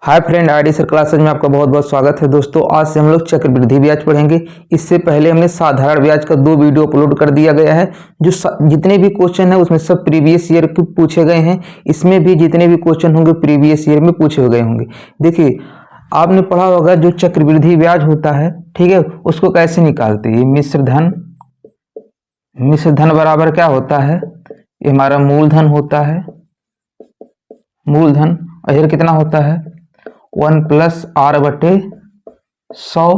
Hi friend, ID sir classes में आपका बहुत बहुत स्वागत है। दोस्तों, आज से हम लोग चक्रवृद्धि ब्याज पढ़ेंगे। इससे पहले हमने साधारण ब्याज का 2 वीडियो अपलोड कर दिया गया है। जो जितने भी क्वेश्चन है उसमें सब प्रीवियस ईयर के पूछे गए हैं। इसमें भी जितने भी क्वेश्चन होंगे प्रीवियस ईयर में पूछे गए होंगे। देखिए, आपने पढ़ा होगा जो चक्रवृद्धि ब्याज होता है, ठीक है, उसको कैसे निकालते हैं। मिश्र धन बराबर क्या होता है, ये हमारा मूलधन होता है, मूलधन। और इधर कितना होता है 1 + r/100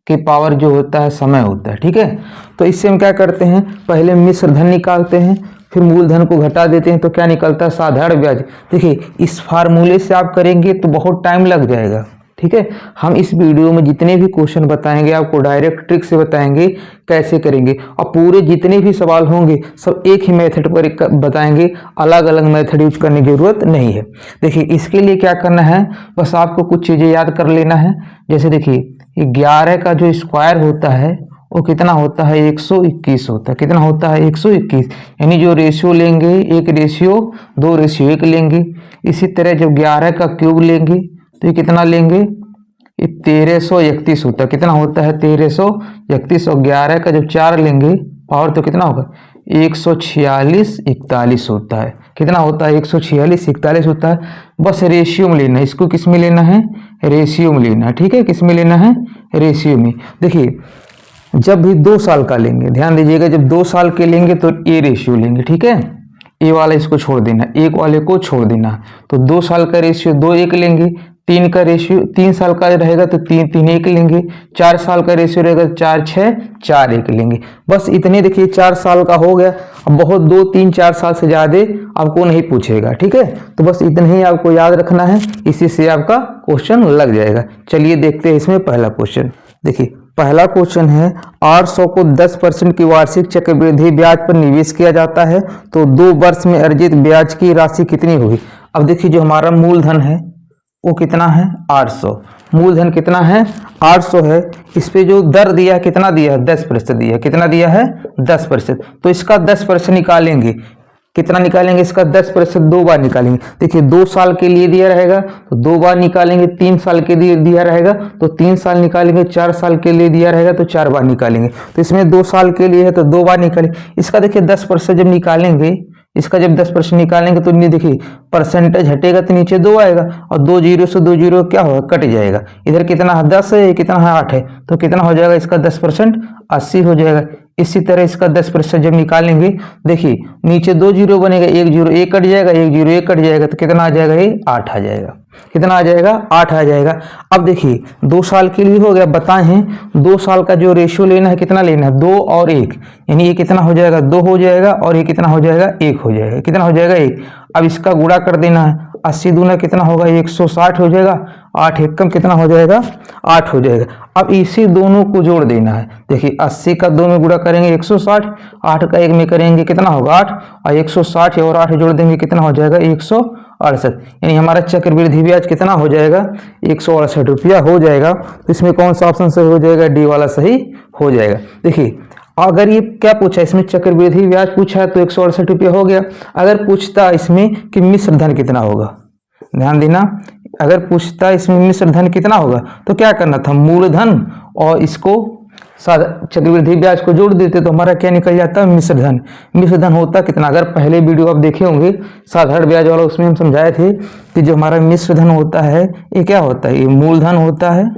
के पावर जो होता है समय होता है। ठीक है, तो इससे हम क्या करते हैं, पहले मिश्र धन निकालते हैं, फिर मूलधन को घटा देते हैं तो क्या निकलता है साधारण ब्याज। देखिए, इस फार्मूले से आप करेंगे तो बहुत टाइम लग जाएगा। ठीक है, हम इस वीडियो में जितने भी क्वेश्चन बताएंगे आपको डायरेक्ट ट्रिक से बताएंगे कैसे करेंगे, और पूरे जितने भी सवाल होंगे सब एक ही मेथड पर बताएंगे, अलग अलग मेथड यूज करने की जरूरत नहीं है। देखिए, इसके लिए क्या करना है, बस आपको कुछ चीज़ें याद कर लेना है। जैसे देखिए, 11 का जो स्क्वायर होता है वो कितना होता है 121 होता है। कितना होता है 121, यानी जो रेशियो लेंगे 1:2:1 लेंगे। इसी तरह जब 11 का क्यूब लेंगे तो ये कितना लेंगे, ये 1331 होता है। कितना होता है 1331, और 11 का जब 4 लेंगे पावर तो कितना होगा 146:41 होता है। कितना होता है 146:41 होता है। बस रेशियो में लेना है, इसको किस में लेना है, रेशियो में लेना है। ठीक है, किस में लेना है, रेशियो में। देखिए, जब भी 2 साल का लेंगे, ध्यान दीजिएगा, जब 2 साल के लेंगे तो ये रेशियो लेंगे। ठीक है, ए वाला इसको छोड़ देना, 1 वाले को छोड़ देना। तो 2 साल का रेशियो 2:1 लेंगे। 3 का रेशियो 3 साल का रहेगा तो 3:1 लेंगे। 4 साल का रेशियो रहेगा 4:6:4:1 लेंगे। बस इतने। देखिए, 4 साल का हो गया। अब बहुत 2, 3, 4 साल से ज़्यादा आपको नहीं पूछेगा। ठीक है, तो बस इतना ही आपको याद रखना है, इसी से आपका क्वेश्चन लग जाएगा। चलिए देखते हैं इसमें पहला क्वेश्चन। देखिए, पहला क्वेश्चन है 800 को 10% की वार्षिक चक्रवृद्धि ब्याज पर निवेश किया जाता है तो 2 वर्ष में अर्जित ब्याज की राशि कितनी होगी। अब देखिए, जो हमारा मूलधन है वो कितना है 800। मूलधन कितना है 800 है। इस पे जो दर दिया है कितना दिया है 10% दिया है। कितना दिया है 10%। तो इसका 10% निकालेंगे। कितना निकालेंगे इसका 10%, 2 बार निकालेंगे। देखिए, 2 साल के लिए दिया रहेगा तो 2 बार निकालेंगे। 3 साल के लिए दिया रहेगा तो 3 साल निकालेंगे। 4 साल के लिए दिया रहेगा तो 4 बार निकालेंगे। तो इसमें 2 साल के लिए है तो 2 बार निकालेंगे। इसका देखिए 10% जब निकालेंगे, इसका जब 10% निकालेंगे तो देखिए परसेंटेज हटेगा तो नीचे 2 आएगा, और 2 जीरो से 2 जीरो क्या होगा, कट जाएगा। इधर कितना है 10 है, कितना है 8 है, तो कितना हो जाएगा इसका 10% 80 हो जाएगा। इसी तरह इसका 10% जब निकालेंगे, देखिए नीचे 2 जीरो बनेगा, 1 जीरो 1 कट जाएगा, 1 जीरो 1 कट जाएगा, तो कितना आ जाएगा, ये 8 आ जाएगा। कितना आ जाएगा 8 आ जाएगा। अब देखिए 2 साल के लिए हो गया। बताए हैं 2 साल का जो रेशियो लेना है कितना लेना है 2 और 1, यानी ये कितना हो जाएगा 2 हो जाएगा, और ये कितना हो जाएगा 1 हो जाएगा। कितना हो जाएगा 1। अब इसका गुणा कर देना है, 80 दूना कितना होगा 160 हो जाएगा, 8 एकम कितना हो जाएगा 8 हो जाएगा। अब इसी दोनों को जोड़ देना है। देखिए, 80 का 2 में गुणा करेंगे 160, 8 का 1 में करेंगे कितना होगा 8, और 160 और 8 जोड़ देंगे कितना हो जाएगा 168। यानी हमारा चक्रवृद्धि ब्याज कितना हो जाएगा 168 रुपया हो जाएगा। तो इसमें कौन सा ऑप्शन सही हो जाएगा, डी वाला सही हो जाएगा। देखिए, अगर ये क्या पूछा, इसमें चक्रवृद्धि ब्याज पूछा है तो 168 रुपया हो गया। अगर पूछता इसमें कि मिश्र धन कितना होगा, ध्यान देना, अगर पूछता इसमें मिश्र धन कितना होगा तो क्या करना था, मूलधन और इसको चक्रवृद्धि ब्याज को जोड़ देते तो हमारा क्या निकल जाता है मिश्र धन। मिश्र धन होता कितना, अगर पहले वीडियो आप देखे होंगे साधारण ब्याज वाला, उसमें हम समझाए थे कि जो हमारा मिश्र धन होता है ये क्या होता है, ये मूलधन होता है।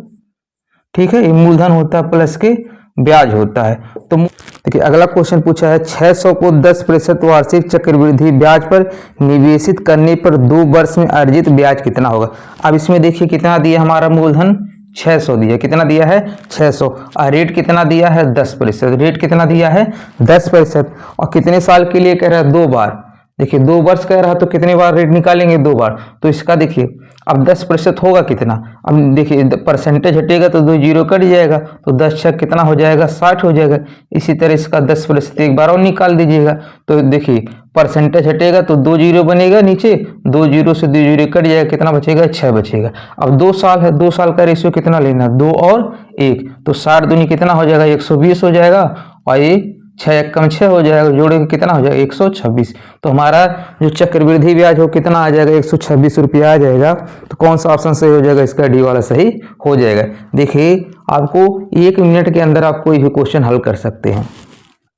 ठीक है, ये मूलधन होता है प्लस के ब्याज होता है। तो देखिए, अगला क्वेश्चन पूछा है 600 को 10% वार्षिक चक्रवृद्धि ब्याज पर निवेशित करने पर 2 वर्ष में अर्जित ब्याज कितना होगा। अब इसमें देखिए कितना दिया हमारा मूलधन 600 दिया। कितना दिया है 600, और रेट कितना दिया है 10%। रेट कितना दिया है 10%, और कितने साल के लिए कह रहा है 2 बार। देखिए 2 वर्ष कह रहा तो कितने बार रेट निकालेंगे 2 बार। तो इसका देखिए अब 10% होगा कितना, अब देखिए परसेंटेज हटेगा तो 2 जीरो कट जाएगा, तो 10 कितना हो जाएगा 60 हो जाएगा। इसी तरह इसका 10% एक बार और निकाल दीजिएगा। तो देखिए परसेंटेज हटेगा तो 2 जीरो बनेगा नीचे, 2 जीरो से 2 जीरो कट जाएगा, कितना बचेगा 6 बचेगा। अब 2 साल है, 2 साल का रेशियो कितना लेना 2 और 1, तो 60 दूनी कितना हो जाएगा 120 हो जाएगा, और ये 6 एकम 6 हो जाएगा, जोड़ेंगे कितना हो जाएगा 126। तो हमारा जो चक्रवृद्धि ब्याज हो कितना आ जाएगा 126 रुपया आ जाएगा। तो कौन सा ऑप्शन सही हो जाएगा, इसका डी वाला सही हो जाएगा। देखिए आपको 1 मिनट के अंदर आप कोई भी क्वेश्चन हल कर सकते हैं।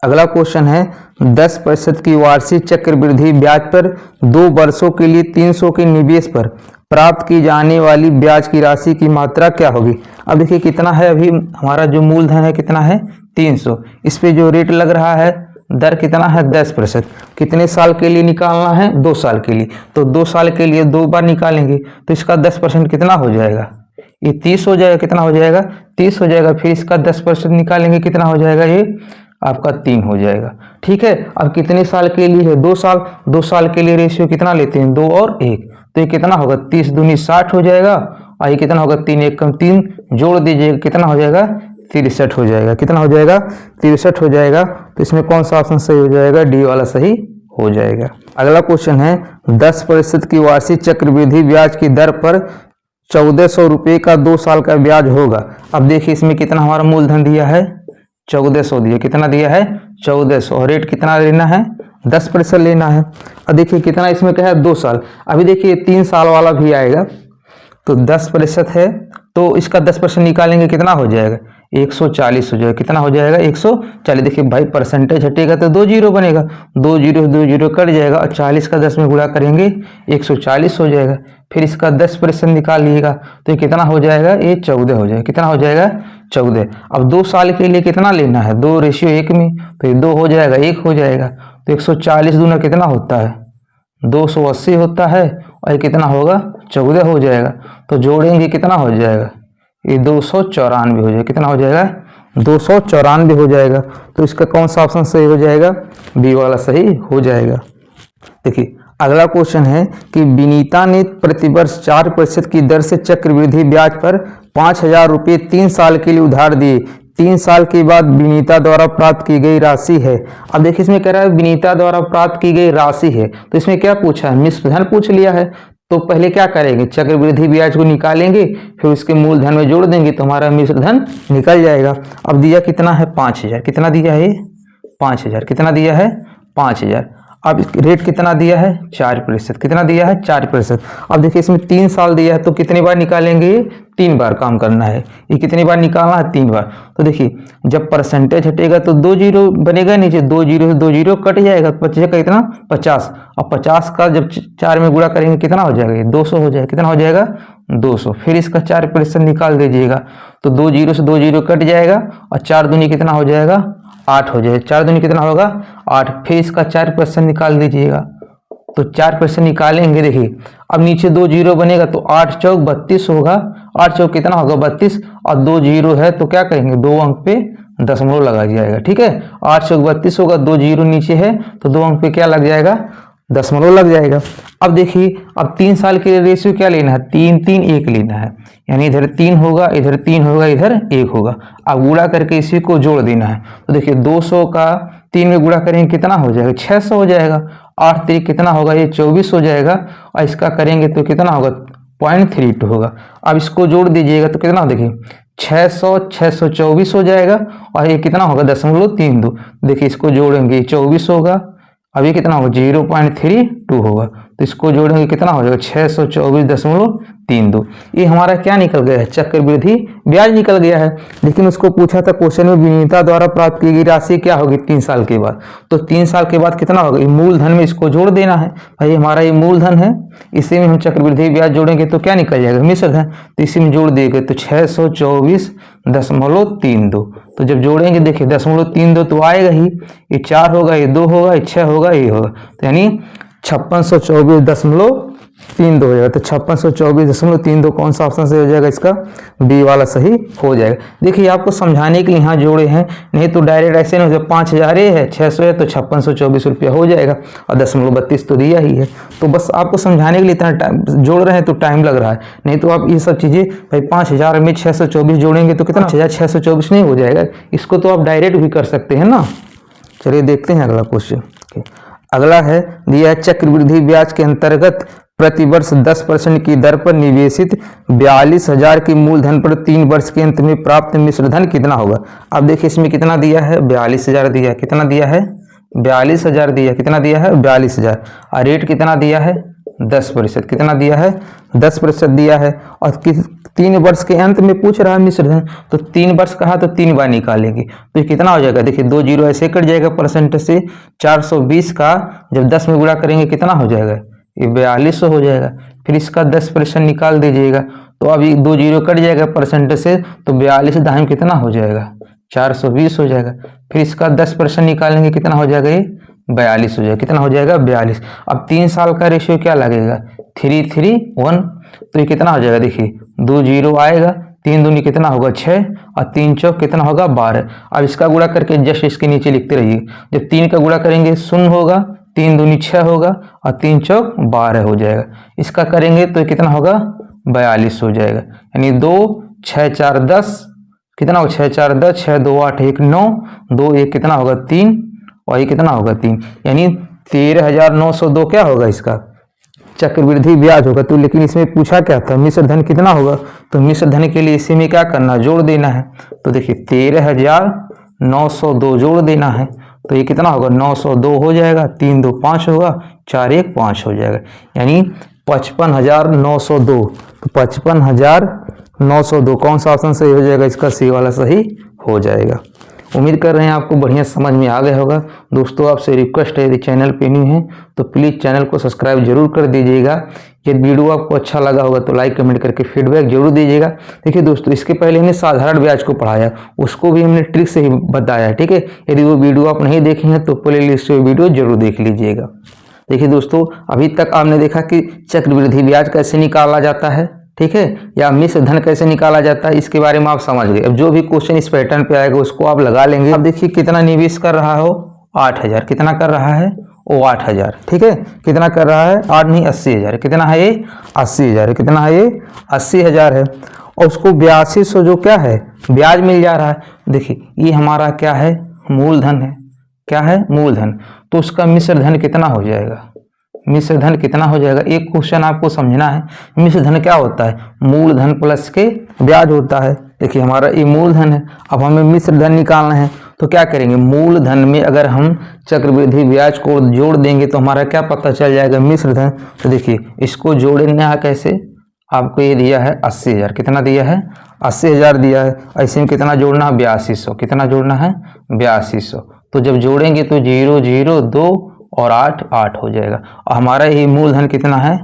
अगला क्वेश्चन है 10% की वार्षिक चक्रवृद्धि ब्याज पर 2 वर्षों के लिए 300 के निवेश पर प्राप्त की जाने वाली ब्याज की राशि की मात्रा क्या होगी। अब देखिए कितना है, अभी हमारा जो मूलधन है कितना है 300, इस पे जो रेट लग रहा है दर कितना है 10%। कितने साल के लिए निकालना है 2 साल के लिए, तो 2 साल के लिए 2 बार निकालेंगे तो इसका 10% कितना हो जाएगा, ये 30 हो जाएगा। कितना हो जाएगा 30 हो जाएगा। फिर इसका 10% निकालेंगे कितना हो जाएगा, ये आपका 3 हो जाएगा। ठीक है, अब कितने साल के लिए है 2 साल, 2 साल के लिए रेशियो कितना लेते हैं 2 और 1, तो ये कितना होगा 30 दूनी 60 हो जाएगा, और ये कितना होगा 3 एकम 3 जोड़ दीजिएगा कितना हो जाएगा 63 हो जाएगा। कितना हो जाएगा 63 हो जाएगा। तो इसमें कौन सा ऑप्शन सही हो जाएगा, डी वाला सही हो जाएगा। अगला क्वेश्चन है 10% की वार्षिक चक्रवृद्धि ब्याज की दर पर 1400 रुपये का 2 साल का ब्याज होगा। अब देखिए इसमें कितना हमारा मूलधन दिया है 1400 दिया, कितना दिया है 1400, और रेट कितना लेना है 10% लेना है। अब देखिए कितना इसमें क्या है 2 साल। अभी देखिए 3 साल वाला भी आएगा, तो 10% है तो इसका 10% निकालेंगे कितना हो जाएगा 140 हो जाएगा। कितना हो जाएगा 140। देखिए भाई परसेंटेज हटेगा तो 2 जीरो बनेगा, 2 जीरो कट जाएगा, और 40 का 10 में गुणा करेंगे 140 हो जाएगा। फिर इसका 10% निकाल लीजिएगा तो ये कितना हो जाएगा, ये 14 हो जाएगा। कितना हो जाएगा 14। अब 2 साल के लिए कितना लेना है 2 रेशियो 1 में, तो ये 2 हो जाएगा 1 हो जाएगा। तो 140 दूना कितना होता है 280 होता है, और ये कितना होगा 14 हो जाएगा। तो जोड़ेंगे कितना हो जाएगा, ये 294 हो जाएगा। कितना हो जाएगा 294 हो जाएगा। तो इसका कौन सा ऑप्शन सही हो जाएगा, बी वाला सही हो जाएगा। देखिए अगला क्वेश्चन है कि विनीता ने प्रतिवर्ष 4% की दर से चक्रवृद्धि ब्याज पर 5000 रुपये 3 साल के लिए उधार दिए। 3 साल के बाद विनीता द्वारा प्राप्त की गई राशि है। अब देखिए इसमें कह रहा है विनीता द्वारा प्राप्त की गई राशि है, तो इसमें क्या पूछा है, मिश्र धन पूछ लिया है। तो पहले क्या करेंगे, चक्रवृद्धि ब्याज को निकालेंगे, फिर उसके मूलधन में जोड़ देंगे तो हमारा मिश्र धन निकल जाएगा। अब दिया कितना है 5000, कितना दिया है 5000, कितना दिया है 5000। अब रेट कितना दिया है 4%, कितना दिया है 4%। अब देखिए इसमें 3 साल दिया है तो कितनी बार निकालेंगे, 3 बार काम करना है। ये कितनी बार निकालना है 3 बार। तो देखिए जब परसेंटेज हटेगा तो 2 जीरो बनेगा नीचे, 2 जीरो से 2 जीरो कट जाएगा, बचेगा कितना 50। अब 50 का जब 4 में गुणा करेंगे कितना हो जाएगा, 200 हो जाएगा। कितना हो जाएगा 200। फिर इसका 4% निकाल दीजिएगा तो 2 जीरो से 2 जीरो कट जाएगा, और 4 दूनी कितना हो जाएगा 8 हो जाएगा। 4 दूनी कितना होगा 8। फिर इसका 4% निकाल दीजिएगा, तो 4% निकालेंगे। देखिए अब नीचे 2 जीरो बनेगा तो 8 चौक 32 होगा, 8 चौक कितना होगा 32, और 2 जीरो है तो क्या करेंगे 2 अंक पे दशमलव लगा जाएगा। ठीक है, 8 चौक 32 होगा, 2 जीरो नीचे है तो 2 अंक पे क्या लग जाएगा दशमलव लग जाएगा। अब देखिए अब 3 साल के लिए रेशियो क्या लेना है 3 3 1 लेना है, यानी इधर 3 होगा, इधर 3 होगा, इधर 1 होगा। अब गुणा करके इसी को जोड़ देना है। तो देखिए 200 का 3 में गुणा करेंगे कितना हो जाएगा 600 हो जाएगा। 8 3 कितना होगा ये 24 हो जाएगा, और इसका करेंगे तो कितना होगा 0.32 होगा। अब इसको जोड़ दीजिएगा तो कितना देखिए 600 624 हो जाएगा, और ये कितना होगा 0.32। देखिए इसको जोड़ेंगे 24 होगा, अब ये कितना होगा 0.32 होगा। तो इसको जोड़ेंगे कितना हो जाएगा 624.32। ये हमारा क्या निकल गया है चक्रवृद्धि ब्याज निकल गया है। लेकिन उसको पूछा था क्वेश्चन में विनीता द्वारा प्राप्त की गई राशि क्या होगी 3 साल के बाद। तो 3 साल के बाद कितना होगा, ये मूलधन में इसको जोड़ देना है। भाई हमारा ये मूलधन है, इसी में हम चक्रवृद्धि ब्याज जोड़ेंगे तो क्या निकल जाएगा मिश्र धन, तो इसी में जोड़ देंगे तो 624.32। तो जब जोड़ेंगे देखिए 0.32 तो आएगा ही, ये 4 होगा, ये 2 होगा, ये 6 होगा, ये होगा, तो यानी 5624.32 हो जाएगा। तो 5624.32 कौन सा ऑप्शन सही हो जाएगा, इसका बी वाला सही हो जाएगा। देखिए आपको समझाने के लिए यहाँ जोड़े हैं, नहीं तो डायरेक्ट ऐसे नहीं हो जाए 5000 है 600 है तो 5624 रुपया हो जाएगा, और 0.32 तो दिया ही है। तो बस आपको समझाने के लिए इतना टाइम जोड़ रहे हैं तो टाइम लग रहा है, नहीं तो आप ये सब चीज़ें भाई 5000 में 624 जोड़ेंगे तो कितना 5624 नहीं हो जाएगा। इसको तो आप डायरेक्ट भी कर सकते हैं ना। चलिए देखते हैं अगला क्वेश्चन। अगला है दिया है चक्रवृद्धि ब्याज के अंतर्गत प्रतिवर्ष 10% की दर पर निवेशित 42,000 की मूलधन पर 3 वर्ष के अंत में प्राप्त मिश्र धन कितना होगा। अब देखिए इसमें कितना दिया है, 42,000 दिया है, कितना दिया है 42,000 दिया, कितना दिया है 42,000, और रेट कितना दिया है 10%, कितना दिया है 10% दिया है। और 3 वर्ष के अंत में पूछ रहा है मिश्र धन, तो 3 वर्ष कहा तो 3 बार निकालेंगे, तो ये कितना हो जाएगा, देखिए 2 जीरो ऐसे कट जाएगा परसेंट से, 420 का जब 10 में गुणा करेंगे कितना हो जाएगा, ये 4200 हो जाएगा। फिर इसका 10% निकाल दीजिएगा, तो अभी 2 जीरो कट जाएगा परसेंट से, तो 42 दाहिम कितना हो जाएगा 420 हो जाएगा। फिर इसका 10% निकालेंगे कितना हो जाएगा, ये 42 हो जाएगा, कितना हो जाएगा 42। अब 3 साल का रेशियो क्या लगेगा 3:3:1, तो ये कितना हो जाएगा, देखिए 2 जीरो आएगा, 3 दूनी कितना होगा 6, और 3 चौक कितना होगा 12। अब इसका गुणा करके जस्ट इसके नीचे लिखते रहिए, जब 3 का गुणा करेंगे 0 होगा, 3 दूनी 6 होगा, और 3 चौक 12 हो जाएगा। इसका करेंगे तो कितना होगा 42 हो जाएगा, यानी 2 6 4 10, कितना हो 6 4 10, 6 2 8 1 9, 2 1 कितना होगा 3, और ये कितना होगा 3, यानी 13,902 क्या होगा इसका चक्रवृद्धि ब्याज होगा। तो लेकिन इसमें पूछा क्या था मिश्र धन कितना होगा, तो मिश्र धन के लिए इसी में क्या करना जोड़ देना है। तो देखिए 13,902 जोड़ देना है, तो ये कितना होगा 902 हो जाएगा, 3 2 5 होगा, 4 1 5 हो जाएगा, यानी 55,902। तो 55,902 कौन सा ऑप्शन सही हो जाएगा, इसका सी वाला सही हो जाएगा। उम्मीद कर रहे हैं आपको बढ़िया समझ में आ गया होगा। दोस्तों आपसे रिक्वेस्ट है, यदि चैनल पे न्यू है तो प्लीज़ चैनल को सब्सक्राइब जरूर कर दीजिएगा। यदि वीडियो आपको अच्छा लगा होगा तो लाइक कमेंट करके फीडबैक जरूर दीजिएगा। देखिए दोस्तों, इसके पहले हमने साधारण ब्याज को पढ़ाया, उसको भी हमने ट्रिक से ही बताया, ठीक है। यदि वो वीडियो आप नहीं देखे हैं तो प्ले लिस्ट से वीडियो जरूर देख लीजिएगा। देखिए दोस्तों, अभी तक आपने देखा कि चक्रवृद्धि ब्याज कैसे निकाला जाता है, ठीक है, या मिश्र धन कैसे निकाला जाता है, इसके बारे में आप समझ गए। अब जो भी क्वेश्चन इस पैटर्न पे आएगा उसको आप लगा लेंगे। अब देखिए कितना निवेश कर रहा हो 8,000, कितना कर रहा है वो 8,000, ठीक है, कितना कर रहा है 8 नहीं 80,000, कितना है ये 80,000, कितना है ये 80,000 है। और उसको 8200 जो क्या है ब्याज मिल जा रहा है। देखिए ये हमारा क्या है मूलधन है, क्या है मूलधन, तो उसका मिश्र धन कितना हो जाएगा, मिश्र धन कितना हो जाएगा। एक क्वेश्चन आपको समझना है, मिश्र धन क्या होता है, मूलधन प्लस के ब्याज होता है। देखिए हमारा ये मूलधन है, अब हमें मिश्र धन निकालना है, तो क्या करेंगे मूलधन में अगर हम चक्रवृद्धि ब्याज को जोड़ देंगे तो हमारा क्या पता चल जाएगा मिश्र धन। तो देखिए इसको जोड़ना है कैसे, आपको ये दिया है 80,000, कितना दिया है 80,000 दिया है, ऐसे में कितना जोड़ना है 8200, कितना जोड़ना है 8200। तो जब जोड़ेंगे तो 0 0 2 और 8 8 हो जाएगा, और हमारा ये मूलधन कितना है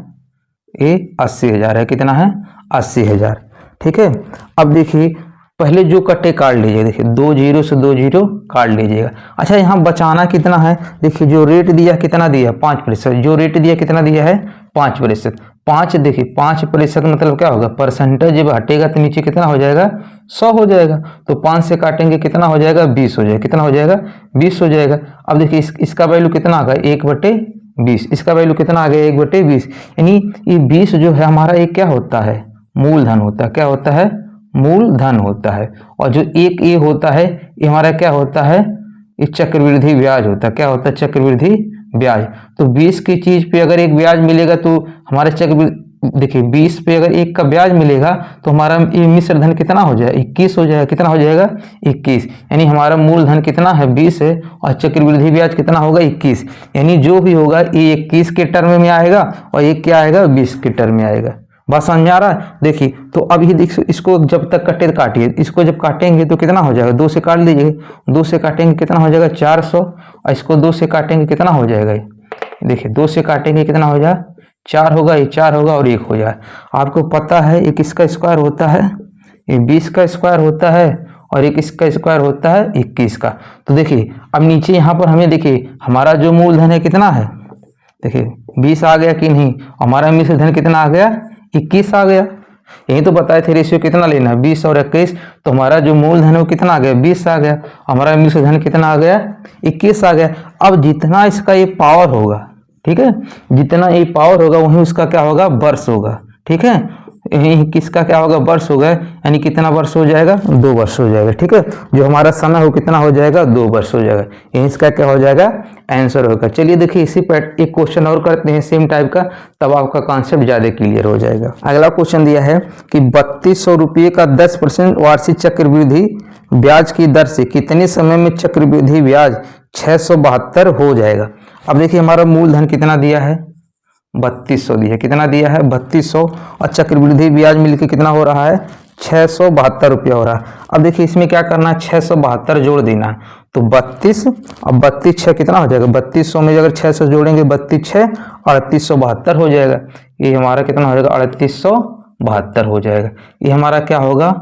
ये 80,000 है, कितना है 80,000, ठीक है। अब देखिए पहले जो कट्टे काट लीजिए, देखिए 2 जीरो से 2 जीरो काट लीजिएगा। अच्छा यहाँ बचाना कितना है, देखिए जो रेट दिया कितना दिया 5%, जो रेट दिया कितना दिया है 5%। 5 देखिए 5% मतलब क्या होगा परसेंटेज, जब हटेगा तो नीचे कितना हो जाएगा 100 हो जाएगा, तो 5 से काटेंगे कितना हो जाएगा 20 हो जाएगा, कितना हो जाएगा 20 हो जाएगा। अब देखिए इसका वैल्यू कितना आ गया 1/20, इसका वैल्यू कितना आ गया 1/20, यानी ये 20 जो है हमारा एक क्या होता है मूलधन होता है, क्या होता है मूलधन होता है। और जो एक ये होता है ये हमारा क्या होता है ये चक्रवृद्धि ब्याज होता है, क्या होता है चक्रवृद्धि ब्याज। तो 20 की चीज पे अगर एक ब्याज मिलेगा तो हमारे चक्रवृद्धि, देखिए 20 पे अगर एक का ब्याज मिलेगा तो हमारा ये मिश्र धन कितना हो जाएगा 21 हो जाएगा, कितना हो जाएगा 21, यानी हमारा मूलधन कितना है 20 है और चक्रवृद्धि ब्याज कितना होगा 21, यानी जो भी होगा ये 21 के टर्म में आएगा और ये क्या आएगा 20 के टर्म में आएगा। बात समझ आ रहा है। देखिए तो अब ये इसको जब तक कटे काटिए, इसको जब काटेंगे तो कितना हो जाएगा 2 से काट लीजिए, 2 से काटेंगे कितना हो जाएगा 400, और इसको 2 से काटेंगे कितना हो जाएगा, देखिए 2 से काटेंगे कितना हो जाएगा 4 होगा, ये 4 होगा और 1 हो जाए। आपको पता है एक इसका स्क्वायर होता है ये 20 का स्क्वायर होता है और एक इसका स्क्वायर होता है 21 का। तो देखिए अब नीचे यहाँ पर हमें देखिए हमारा जो मूलधन है कितना है, देखिए 20 आ गया कि नहीं, हमारा मिश्र धन कितना आ गया 21 आ गया। यही तो बताए थे रेशियो कितना लेना है 20 और 21, तो हमारा जो मूलधन है वो कितना आ गया 20 आ गया, हमारा मिश्र धन कितना आ गया 21 आ गया। अब जितना इसका ये पावर होगा, ठीक है, जितना ये पावर होगा वही उसका क्या होगा वर्ष होगा, ठीक है। यही किसका क्या होगा, वर्ष होगा, यानी कितना वर्ष हो जाएगा, 2 वर्ष हो जाएगा। ठीक है, जो हमारा समय हो कितना हो जाएगा, 2 वर्ष हो जाएगा। यही इसका क्या हो जाएगा, आंसर होगा। चलिए देखिए इसी पर एक क्वेश्चन और करते हैं सेम टाइप का, तब आपका कॉन्सेप्ट ज्यादा क्लियर हो जाएगा। अगला क्वेश्चन दिया है कि 3200 रुपये का 10% वार्षिक चक्रवृद्धि ब्याज की दर से कितने समय में चक्रवृद्धि ब्याज 672 हो जाएगा। अब देखिए हमारा मूलधन कितना दिया है, 3200 दिया है, कितना दिया है 3200, और चक्रवृद्धि ब्याज मिलकर कितना हो रहा है, 672 रुपया हो रहा है। अब देखिए इसमें क्या करना है, 672 जोड़ देना है, तो 32 अब 32 6 कितना हो जाएगा, 3200 में अगर 600 जोड़ेंगे 32 6 3872 हो जाएगा। ये हमारा कितना हो जाएगा, 3872 हो जाएगा। ये हमारा क्या होगा,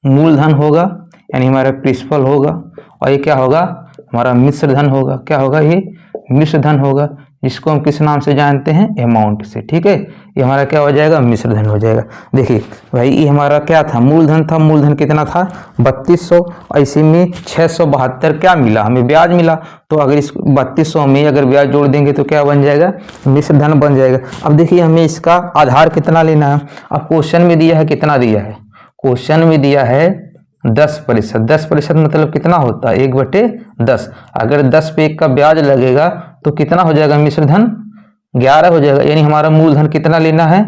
मूलधन होगा, यानी हमारा प्रिंसिपल होगा, और ये क्या होगा, हमारा मिश्र धन होगा। क्या होगा, ये मिश्र धन होगा, जिसको हम किस नाम से जानते हैं, अमाउंट से। ठीक है, ये हमारा क्या हो जाएगा, मिश्र धन हो जाएगा। देखिए भाई ये हमारा क्या था, मूलधन था, मूलधन कितना था 3200, और इसी में 672 क्या मिला, हमें ब्याज मिला। तो अगर इस 3200 में अगर ब्याज जोड़ देंगे तो क्या बन जाएगा, मिश्र धन बन जाएगा। अब देखिए हमें इसका आधार कितना लेना है। अब क्वेश्चन में दिया है, कितना दिया है, क्वेश्चन में दिया है 10%। 10% मतलब कितना होता है, 1/10। अगर 10 पे 1 का ब्याज लगेगा तो कितना हो जाएगा, मिश्र धन 11 हो जाएगा। यानी हमारा मूलधन कितना लेना है,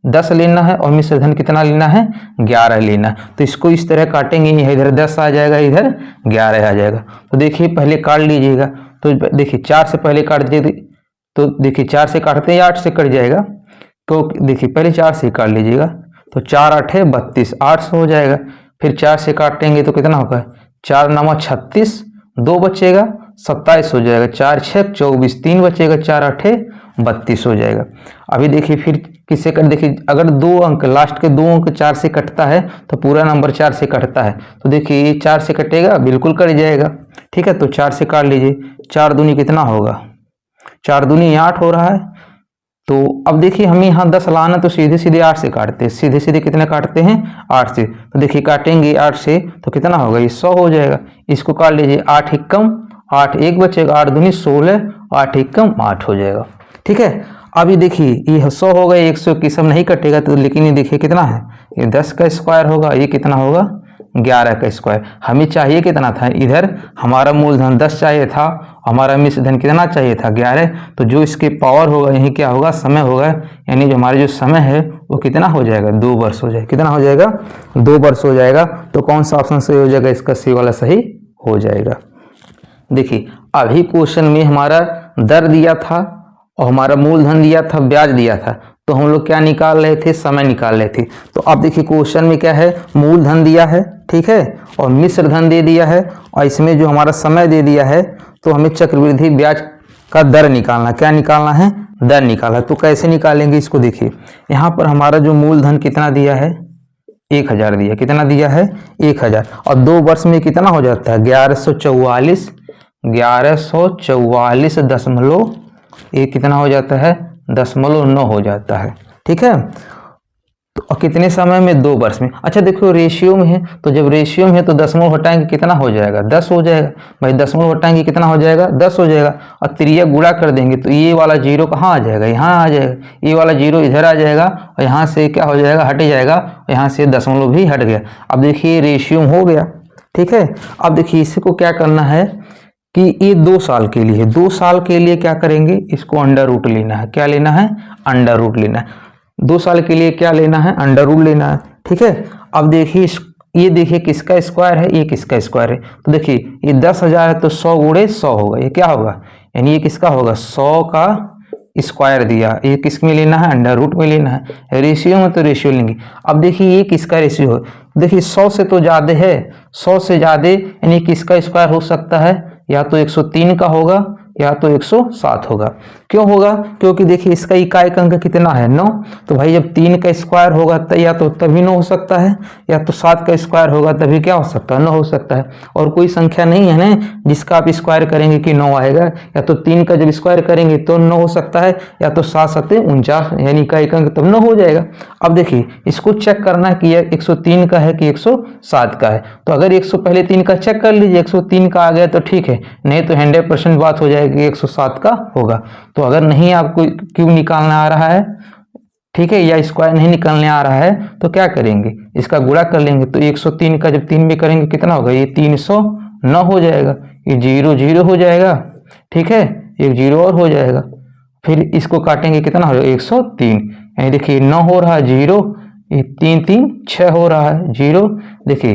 10 लेना है, और मिश्र धन कितना लेना है, 11 लेना है। तो इसको इस तरह काटेंगे, इधर 10 आ जाएगा, इधर 11 आ जाएगा। तो देखिए पहले काट लीजिएगा, तो देखिए 4 से पहले काट दीजिए, तो देखिए 4 से काटते हैं 8 से कट जाएगा। तो देखिए पहले 4 से काट लीजिएगा, तो 4 8 32, 800 हो जाएगा। फिर 4 से काटेंगे तो कितना होगा, 4 9 36, 2 बचेगा 27 हो जाएगा, 4 6 24, 3 बचेगा, 4 8 32 हो जाएगा। अभी देखिए फिर किससे कट, देखिए अगर 2 अंक लास्ट के 2 अंक 4 से कटता है तो पूरा नंबर 4 से कटता है। तो देखिए ये 4 से कटेगा, बिल्कुल कट जाएगा। ठीक है, तो 4 से काट लीजिए, 4 दूनी कितना होगा, 4 दूनी 8 हो रहा है। तो अब देखिए हमें यहाँ 10 लाना, तो सीधे सीधे 8 से काटते हैं, सीधे सीधे कितने काटते हैं, 8 से। तो देखिए काटेंगे 8 से तो कितना होगा, ये 100 हो जाएगा। इसको काट लीजिए, 8 एकम 8, 1 बचेगा, 8 दूनी 16, 8 एकम 8 हो जाएगा। ठीक है, अभी देखिए ये 100 हो गया, 100 की सब नहीं कटेगा तो, लेकिन ये देखिए कितना है, ये 10 का स्क्वायर होगा, ये कितना होगा 11 का स्क्वायर। हमें चाहिए कितना था, इधर हमारा मूलधन 10 चाहिए था, हमारा मिश्र धन कितना चाहिए था 11। तो जो इसके पावर होगा यही क्या होगा, समय होगा, यानी जो हमारे जो समय है वो कितना हो जाएगा, 2 वर्ष हो जाएगा। कितना हो जाएगा, 2 वर्ष हो जाएगा। तो कौन सा ऑप्शन सही हो जाएगा, इसका सी वाला सही हो जाएगा। देखिए अभी क्वेश्चन में हमारा दर दिया था और हमारा मूलधन दिया था, ब्याज दिया था, तो हम लोग क्या निकाल रहे थे, समय निकाल रहे थे। तो अब देखिए क्वेश्चन में क्या है, मूलधन दिया है, ठीक है, और मिश्र धन दे दिया है, और इसमें जो हमारा समय दे दिया है, तो हमें चक्रवृद्धि ब्याज का दर निकालना, क्या निकालना है, दर निकालना। तो कैसे निकालेंगे इसको, देखिए यहाँ पर हमारा जो मूलधन कितना दिया है, 1000 दिया, कितना दिया है 1000, और 2 वर्ष में कितना हो जाता है 1144, 1144 दशमलव, ये कितना हो जाता है 0.9 हो जाता है। ठीक है, तो और कितने समय में, 2 वर्ष में। अच्छा देखो रेशियो में है, तो जब रेशियो में है तो दशमलव हटाएंगे कितना हो जाएगा, 10 हो जाएगा। भाई दशमलव हटाएंगे कितना हो जाएगा, 10 हो जाएगा, और त्रिया गुणा कर देंगे तो ये वाला 0 कहाँ आ जाएगा, यहाँ आ जाएगा, ये वाला 0 इधर आ जाएगा, और यहाँ से क्या हो जाएगा, हट जाएगा, और यहाँ से दशमलव भी हट गया। अब देखिए रेशियो हो गया। ठीक है, अब देखिए इसको क्या करना है कि ये 2 साल के लिए, 2 साल के लिए क्या करेंगे, इसको अंडर रूट लेना है। क्या लेना है, अंडर रूट लेना है। 2 साल के लिए क्या लेना है, अंडर रूट लेना है। ठीक है, अब देखिए ये देखिए किसका स्क्वायर है, ये किसका स्क्वायर है। तो देखिए ये 10,000 है तो 100 गुणे 100 होगा, ये क्या होगा, यानी ये किसका होगा, 100 का स्क्वायर दिया, ये किस में लेना है, अंडर रूट में लेना है। रेशियो में तो रेशियो लेंगे। अब देखिए ये किसका रेशियो है, देखिए 100 से तो ज़्यादा है, 100 से ज़्यादा यानी किसका स्क्वायर हो सकता है, या तो 103 का होगा या तो 107 होगा। क्यों होगा, क्योंकि देखिए इसका इकाई अंक कितना है 9, तो भाई जब 3 का स्क्वायर होगा तो या तो तभी 9 हो सकता है, या तो 7 का स्क्वायर होगा तभी क्या हो सकता है, 9 हो सकता है। और कोई संख्या नहीं है ना जिसका आप स्क्वायर करेंगे कि 9 आएगा, या तो 3 का जब स्क्वायर करेंगे तो 9 हो सकता है, या तो 7 7 49 यानी इकाई अंक तब 9 हो जाएगा। अब देखिए इसको चेक करना कि यह 103 का है कि 107 का है। तो अगर 100 पहले 3 का चेक कर लीजिए, 103 का आ गया तो ठीक है, नहीं तो 100% बात हो जाएगी 107 का होगा। तो अगर नहीं आपको क्यों निकालना आ रहा है, ठीक है, या स्क्वायर नहीं निकलने आ रहा है तो क्या करेंगे, इसका गुणा कर लेंगे। तो 103 का जब 3 में करेंगे कितना होगा, ये 309 हो जाएगा, ये 0 0 हो जाएगा, ठीक है, एक 0 और हो जाएगा। फिर इसको काटेंगे कितना हो जाएगा 103, यानी देखिए 9 हो रहा है 0, ये 3 3 6 हो रहा है 0, देखिए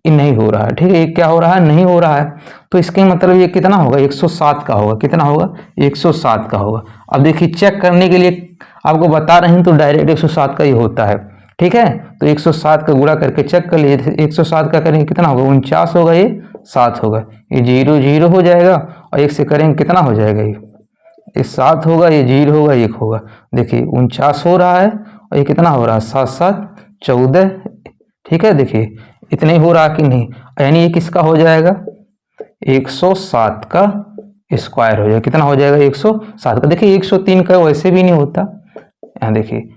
ये नहीं हो रहा है, ठीक है, ये क्या हो रहा है, नहीं हो रहा है। तो इसके मतलब ये कितना होगा, 107 का होगा, कितना होगा, 107 का होगा। अब देखिए चेक करने के लिए आपको बता रहे हैं तो डायरेक्ट 107 का ही होता है, ठीक है। तो 107 का गुणा करके चेक कर लीजिए, 107 का करेंगे कितना होगा, 49 होगा, ये 7 होगा, ये 0 0 हो जाएगा, और 1 से करेंगे कितना हो जाएगा, ये 7 होगा, ये 0 होगा, 1 होगा, देखिए 49 हो रहा है, और ये कितना हो रहा है 7 7 14, ठीक है, देखिए इतने ही हो रहा कि नहीं, यानी ये किसका हो जाएगा, 107 का स्क्वायर हो जाएगा, कितना हो जाएगा 107 का। देखिए 103 का वैसे भी नहीं होता, यहाँ देखिए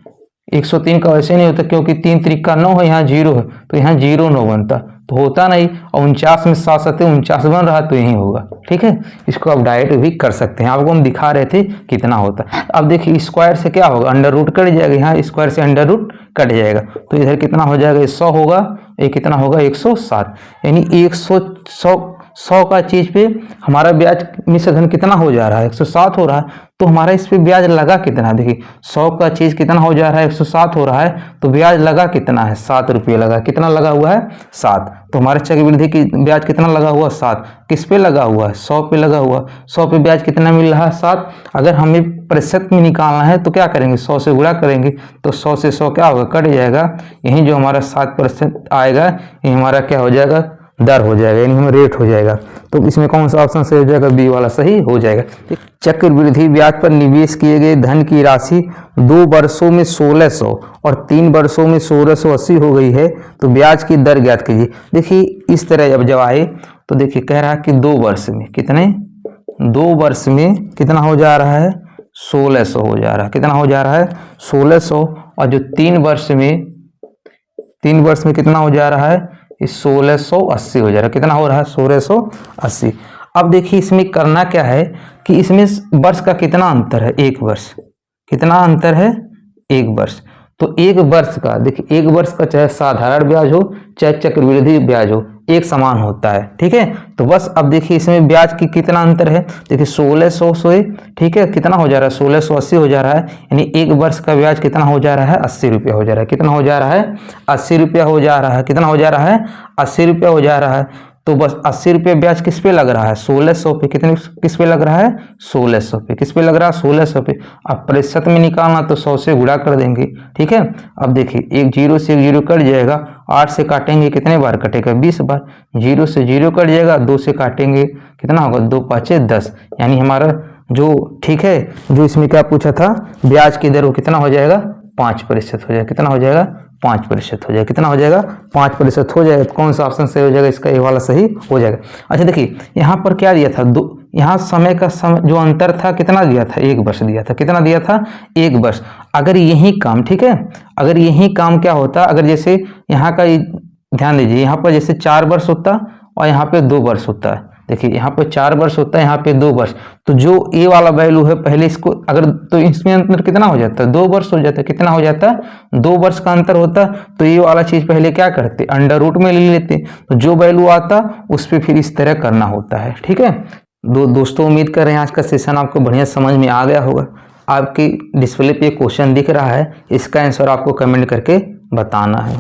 103 का वैसे नहीं होता क्योंकि 3 त्रिक का 9 है, यहाँ 0 है, तो यहाँ 0 9 बनता, तो होता नहीं, और 49 में 7 7 49 बन रहा, तो यही होगा, ठीक है। इसको आप डायरेक्ट भी कर सकते हैं, आपको हम दिखा रहे थे कितना होता है। अब देखिए स्क्वायर से क्या होगा, अंडर रूट कट जाएगा, यहाँ स्क्वायर से अंडर रूट कट जाएगा, तो इधर कितना हो जाएगा, 100 होगा, ये कितना होगा 107, यानी 100 का चीज पे हमारा ब्याज मिश्र धन कितना हो जा रहा है, 107 हो रहा है, तो हमारा इस पे ब्याज लगा कितना, देखिए 100 का चीज कितना हो जा रहा है, 107 हो रहा है, तो ब्याज लगा कितना है, 7 रुपये लगा, कितना लगा हुआ है 7, तो हमारे चक्रवृद्धि की ब्याज कितना लगा हुआ 7, किस पे लगा हुआ है, 100 पे लगा हुआ, 100 पे ब्याज कितना मिल रहा है 7। अगर हमें प्रतिशत में निकालना है तो क्या करेंगे, 100 से गुणा करेंगे, तो 100 से 100 क्या होगा, कट जाएगा, यही जो हमारा 7% आएगा, ये हमारा क्या हो जाएगा, दर हो जाएगा, यानी हमें रेट हो जाएगा। तो इसमें कौन सा ऑप्शन सही हो जाएगा, बी वाला सही हो जाएगा। चक्रवृद्धि ब्याज पर निवेश किए गए धन की राशि 2 वर्षों में 1600 और 3 वर्षों में 1680 हो गई है, तो ब्याज की दर ज्ञात कीजिए। देखिए इस तरह जब आए तो देखिए कह रहा है कि 2 वर्ष में कितने, 2 वर्ष में कितना हो जा रहा है, 1600 हो जा रहा है, कितना हो जा रहा है 1600, और जो 3 वर्ष में कितना हो जा रहा है, 1680 हो जा रहा है, कितना हो रहा है 1680। अब देखिए इसमें करना क्या है कि इसमें वर्ष का कितना अंतर है, 1 वर्ष, कितना अंतर है 1 वर्ष, तो 1 वर्ष का देखिए 1 वर्ष का चाहे साधारण ब्याज हो चाहे चक्रवृद्धि ब्याज हो एक समान होता है, ठीक है। तो बस अब देखिए इसमें ब्याज की कितना अंतर है, देखिए 1600 से, ठीक है, कितना हो जा रहा है 1680 हो जा रहा है, यानी 1 वर्ष का ब्याज कितना हो जा रहा है 80 रुपया हो जा रहा है, कितना हो जा रहा है 80 रुपया हो जा रहा है, कितना हो जा रहा है 80 रुपया हो जा रहा है। तो बस 80 रुपये ब्याज किस पे लग रहा है, 1600 पे, कितने किस पे लग रहा है 1600 पे, किस पे लग रहा है 1600 पे। अब प्रतिशत में निकालना तो 100 से गुणा कर देंगे, ठीक है। अब देखिए एक 0 से 1 0 कट जाएगा, 8 से काटेंगे कितने बार कटेगा 20 बार, 0 से 0 कट जाएगा, 2 से काटेंगे कितना होगा 2 5 10, यानी हमारा जो, ठीक है, जो इसमें क्या पूछा था ब्याज की दर वो कितना हो जाएगा 5% हो जाएगा, कितना हो जाएगा 5% हो जाएगा, कितना हो जाएगा 5% हो जाएगा। कौन सा ऑप्शन सही हो जाएगा, इसका ये वाला सही हो जाएगा। अच्छा देखिए यहाँ पर क्या दिया था, यहाँ समय का जो अंतर था कितना दिया था 1 वर्ष दिया था, कितना दिया था 1 वर्ष। अगर यही काम, ठीक है, अगर यही काम क्या होता, अगर जैसे यहाँ का ध्यान दीजिए, यहाँ पर जैसे 4 वर्ष होता और यहाँ पे 2 वर्ष होता है, देखिए यहाँ पे 4 वर्ष होता है, यहाँ पे 2 वर्ष, तो जो ए वाला वैल्यू है पहले इसको अगर, तो इसमें अंतर कितना हो जाता है 2 वर्ष हो जाता है, कितना हो जाता है 2 वर्ष का अंतर होता, तो ये वाला चीज पहले क्या करते अंडर रूट में ले लेते, तो जो वैल्यू आता उस पर फिर इस तरह करना होता है, ठीक है। दोस्तों उम्मीद कर रहे हैं आज का सेशन आपको बढ़िया समझ में आ गया होगा। आपकी डिस्प्ले पे क्वेश्चन दिख रहा है, इसका आंसर आपको कमेंट करके बताना है।